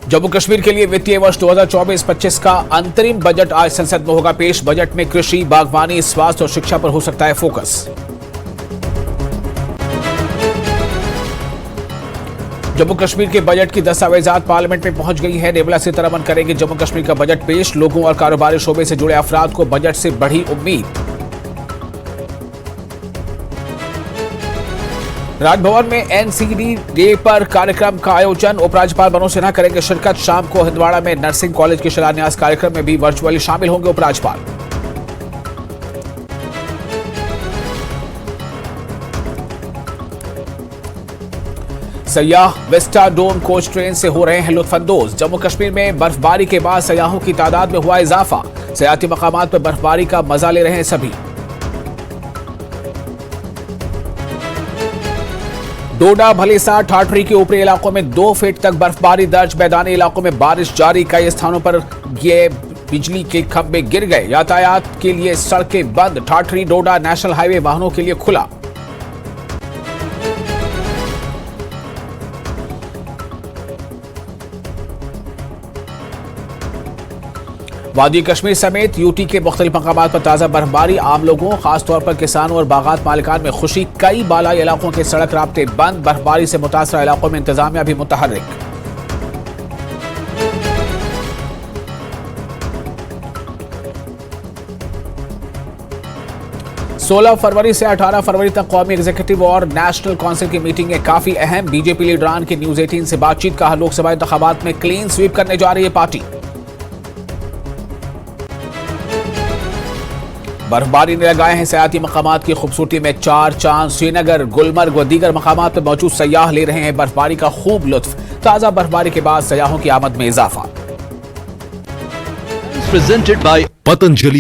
जम्मू कश्मीर के लिए वित्तीय वर्ष 2024-25 का अंतरिम बजट आज संसद में होगा पेश। बजट में कृषि, बागवानी, स्वास्थ्य और शिक्षा पर हो सकता है फोकस। जम्मू कश्मीर के बजट की दस्तावेजात पार्लियामेंट में पहुंच गई है। निर्मला सीतारमण करेंगे जम्मू कश्मीर का बजट पेश। लोगों और कारोबारी शोबे से जुड़े अफराद को बजट से बढ़ी उम्मीद। राजभवन में एनसीडी डे पर कार्यक्रम का आयोजन। उपराज्यपाल मनोज सिन्हा करेंगे शिरकत। शाम को हंदवाड़ा में नर्सिंग कॉलेज के शिलान्यास कार्यक्रम में भी वर्चुअली शामिल होंगे उपराज्यपाल। सयाह विस्टा डोम कोच ट्रेन से हो रहे हैं लुत्फानंदोज। जम्मू कश्मीर में बर्फबारी के बाद सयाहों की तादाद में हुआ इजाफा। सयाहती मकामात पर बर्फबारी का मजा ले रहे हैं सभी। डोडा, भलेसा, ठाठरी के ऊपरी इलाकों में 2 फीट तक बर्फबारी दर्ज। मैदानी इलाकों में बारिश जारी। कई स्थानों पर ये बिजली के खंभे गिर गए। यातायात के लिए सड़कें बंद। ठाठरी डोडा नेशनल हाईवे वाहनों के लिए खुला। वादी कश्मीर समेत यूटी के मुख्तलिफ मकामात पर ताज़ा बर्फबारी। आम लोगों, खासतौर पर किसानों और बागात मालिकान में खुशी। कई बालाई इलाकों के सड़क राब्ते बंद। बर्फबारी से मुतासरा इलाकों में इंतजामिया भी मुतहर्रिक। सोलह फरवरी से 18 फरवरी तक कौमी एग्जीक्यूटिव और नेशनल काउंसिल की मीटिंगें काफी अहम। बीजेपी लीडरान की न्यूज 18 से बातचीत। कहा लोकसभा इंतखाबात में क्लीन स्वीप करने जा रही है पार्टी। बर्फबारी ने लगाए हैं सयाहती मकामात की खूबसूरती में चार चांद। श्रीनगर, गुलमर्ग व दीगर मकामात पर मौजूद सयाह ले रहे हैं बर्फबारी का खूब लुत्फ। ताजा बर्फबारी के बाद सयाहों की आमद में इजाफा। Presented by Patanjali